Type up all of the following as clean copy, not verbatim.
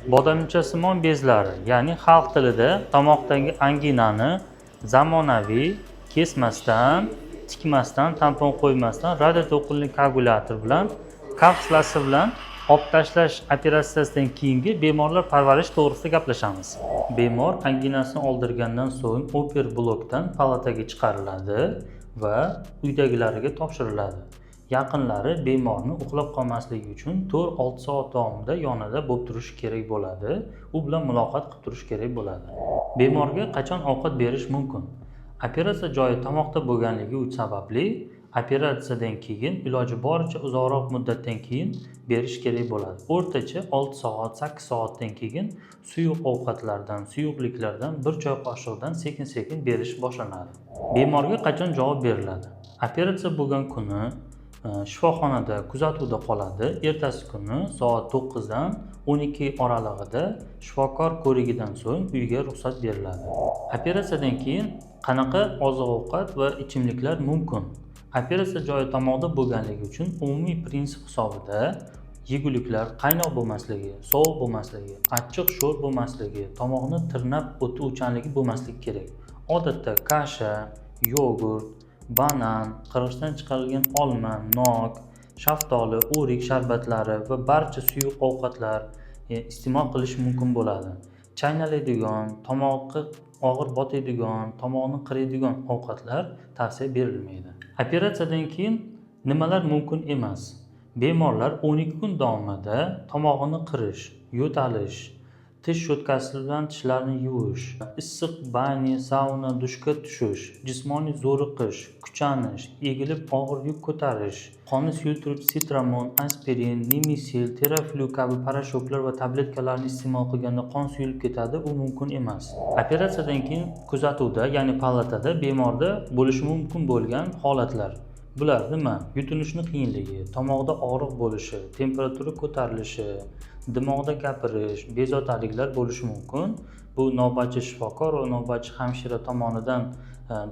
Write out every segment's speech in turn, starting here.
Bodamchasimon bezlari, ya'ni xalq tilida tomoqdagi anginani zamonaviy kesmasdan, tikmasdan, tampon qo'ymasdan radioto'lqinli koagulyator bilan kapsulasi bilan olib tashlash operatsiyasidan keyingi bemorlar parvarishi to'g'risida gaplashamiz. Bemor anginasini oldirgandan so'ng oper blokdan palataga chiqariladi va uydagilariga topshiriladi. Yaqinlari bemorni uxlab qolmasligi uchun 4-6 soat davomida yonida bo'lib turishi kerak bo'ladi. U bilan muloqot qilib turish kerak bo'ladi. Bemorga qachon ovqat berish mumkin? Operatsiya joyi tomoqda bo'lganligi sababli operatsiyadan keyin iloji boricha uzoqroq muddatdan keyin berish kerak bo'ladi. O'rtacha 6 soat, 8 soatdan keyin suyuq ovqatlardan, suyuqliklardan bir choy qoshiqdan sekin-sekin berish boshlanadi. Bemorga qachon javob beriladi? Operatsiya bo'lgan kuni shifoxonada kuzatuvda qoladi. Ertasi kuni soat 9 dan 12 oralig'ida shifokor ko'rigidan so'ng uyga ruxsat beriladi. Operatsiyadan keyin qanaqa oziq-ovqat va ichimliklar mumkin? Operatsiya joyi tomoqda bo'lganligi uchun umumiy prinsip hisobida yeguliklar qaynoq bo'lmasligi, sovuq bo'lmasligi, achchiq sho'r bo'lmasligi, tomoqni tirnab o'tuvchanligi bo'lmasligi kerak. Odatda kasha, yogurt, banan, qirg'ichdan chiqarilgan olma, nok, shaftoli, o'rik sharbatlari va barcha suyuq ovqatlar iste'mol qilish mumkin bo'ladi. Chaynaladigan, tomoqqa og'ir botadigan, tomoqni qiriydigan ovqatlar tavsiya berilmaydi. Operatsiyadan keyin nimalar mumkin emas? Bemorlar 12 kun davomida tomog'ini qirish, yo'talish, tish cho'tkasi bilan tishlarni yuvish, issiq bani, sauna, dushga tushish, jismoniy zo'riqish, kuchanish, egilib og'ir yuk ko'tarish, qonni suyultiruvchi sitramon, aspirin, nemisil, teraflu kabi parashoklar va tabletkalarni iste'mol qilganda qon suyulib ketadi, u mumkin emas. Operatsiyadan keyin kuzatuvda, ya'ni palatada bemorda bo'lishi mumkin bo'lgan holatlar. Bular nima? Yutinishning qiyinligi, tomoqda og'riq bo'lishi, temperatura ko'tarilishi, dimog'da gapirish, bezovtaliklar bo'lishi mumkin. Bu navbatchi shifokor va navbatchi hamshira tomonidan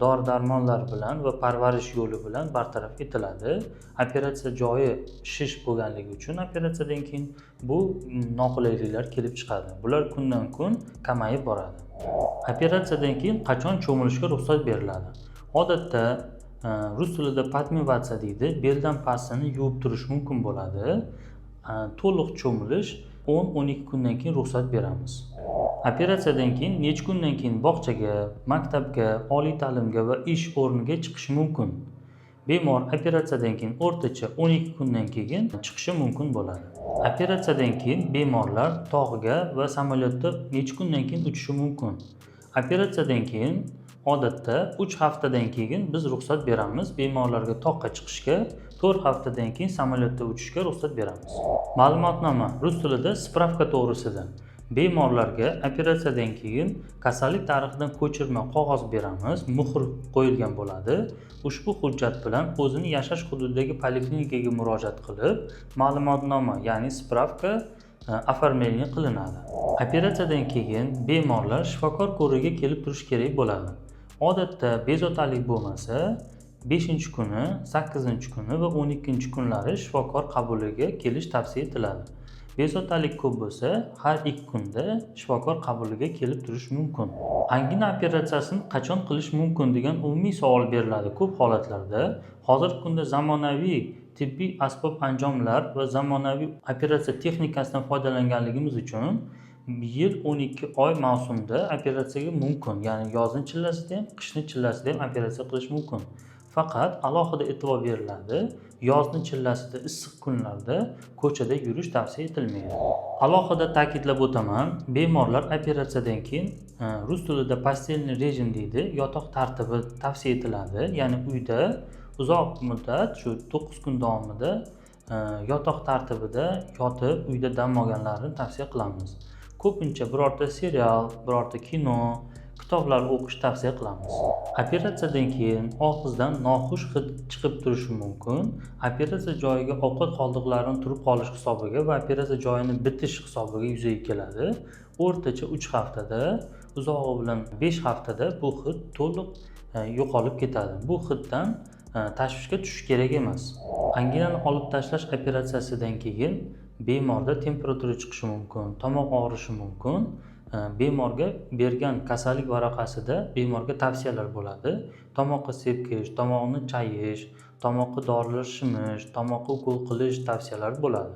dori-darmonlar bilan va parvarish yo'li bilan bartaraf etiladi. Operatsiya joyi shish bo'lganligi uchun operatsiyadan keyin bu noqulayliklar kelib chiqadi. Bular kundan-kun kamayib boradi. Operatsiyadan keyin qachon cho'milishga ruxsat beriladi? Odatda rus tilida patmivatsiya deydi. Beldan pastini yuvib turish mumkin bo'ladi. To'liq cho'milish 10-12 kundan keyin ruxsat beramiz. Operatsiyadan keyin necha kundan keyin bog'chaga, maktabga, oliy ta'limga va ish o'rniga chiqishi mumkin? Bemor operatsiyadan keyin o'rtacha 12 kundan keyin chiqishi mumkin bo'ladi. Operatsiyadan keyin bemorlar tog'ga va samolyotda necha kundan keyin uchishi mumkin? Operatsiyadan keyin odatda 3 haftadan keyin biz ruxsat beramiz bemorlarga tog'ga chiqishga, 4 haftadan keyin samolyotda uchishga ruxsat beramiz. Ma'lumotnoma rus tilida spravka to'g'risida. Bemorlarga operatsiyadan keyin kasallik tarixidan ko'chirma qog'oz beramiz, muhr qo'yilgan bo'ladi. Ushbu hujjat bilan o'zini yashash hududidagi poliklinikaga murojaat qilib, ma'lumotnoma, ya'ni spravka оформление qilinadi. Operatsiyadan keyin bemorlar shifokor ko'rigiga kelib turish kerak bo'ladi. Odatda bezovtalik bo'lmasa 5-kuni, 8-kuni va 12-kunlari shifokor qabuliga kelish tavsiya etiladi. Bezovtalik ko'p bo'lsa, har 2 kunda shifokor qabuliga kelib turish mumkin. Angina operatsiyasini qachon qilish mumkin degan umumiy savol beriladi ko'p holatlarda. Hozirgi kunda zamonaviy tibbiy asbob-anjomlar va zamonaviy operatsiya texnikasidan foydalanganligimiz uchun yil 12 oy mavsumda operatsiyaga mumkin. Ya'ni yozni chillasida ham, qishni chillasida ham operatsiya qilish mumkin. Faqat alohida e'tibor beriladi, yozni chillasida issiq kunlarda ko'chada yurish tavsiya etilmaydi. Alohida ta'kidlab o'taman, bemorlar operatsiyadan keyin rus tilida postelniy rejim deydi, yotoq tartibi tavsiya etiladi. Ya'ni uyda uzoq muddat shu 9 kun davomida yotoq tartibida yotib, uyda dam olganlarini tavsiya qilamiz. Ko'pincha birorta serial, birorta kino, kitoblar o'qish tavsiya qilamiz. Operatsiyadan keyin og'izdan noxush hid chiqib turishi mumkin. Operatsiya joyiga ovqat qoldiqlarining turib qolish hisobiga va operatsiya joyini bitish hisobiga yuzaga keladi. O'rtacha 3 haftada, uzog'i bilan 5 haftada bu hid to'liq yo'qolib ketadi. Bu hiddan tashvishga tushish kerak emas. Anginani olib tashlash operatsiyasidan keyin bemorda temperatura chiqishi mumkin, tomoq og'rishi mumkin. Bemorga bergan kasallik varaqasida bemorga tavsiyalar bo'ladi. Tomoqqa sepkish, tomoqni chayish, tomoqqa dorilar shimish, tomoqqa ukol qilish tavsiyalari bo'ladi.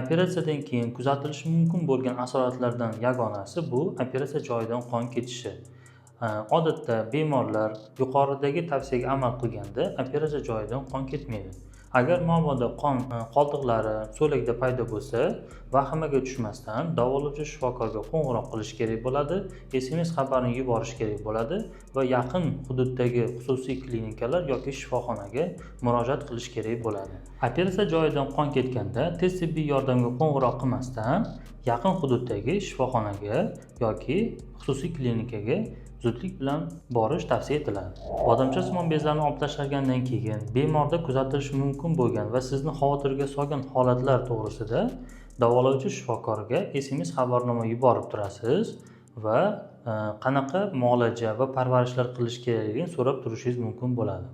Operatsiyadan keyin kuzatilishi mumkin bo'lgan asoratlardan yagonasi bu operatsiya joyidan qon ketishi. Odatda bemorlar yuqoridagi tavsiyaga amal qilganda operatsiya joyidan qon ketmaydi. Agar mabodo qon qoldiqlari so'lakda paydo bo'lsa, vahimaga tushmasdan davolovchi shifokorga qo'ng'iroq qilish kerak bo'ladi, SMS xabarini yuborish kerak bo'ladi va yaqin hududdagi xususiy klinikalar yoki shifoxonaga murojaat qilish kerak bo'ladi. Operatsiya joyidan qon ketganda tez tibbiy yordamga qo'ng'iroq qilmasdan yaqin hududdagi shifoxonaga yoki xususiy klinikaga zudlik bilan borish tavsiya etiladi. Bodamcha-simon bezlarni olib tashlagandan keyin bemorda kuzatilishi mumkin bo'lgan va sizni xavotirga solgan holatlar to'g'risida davolovchi shifokorga SMS xabarnoma yuborib turasiz va qanaqa muolaja va parvarishlar qilish kerakligini so'rab turishingiz mumkin bo'ladi.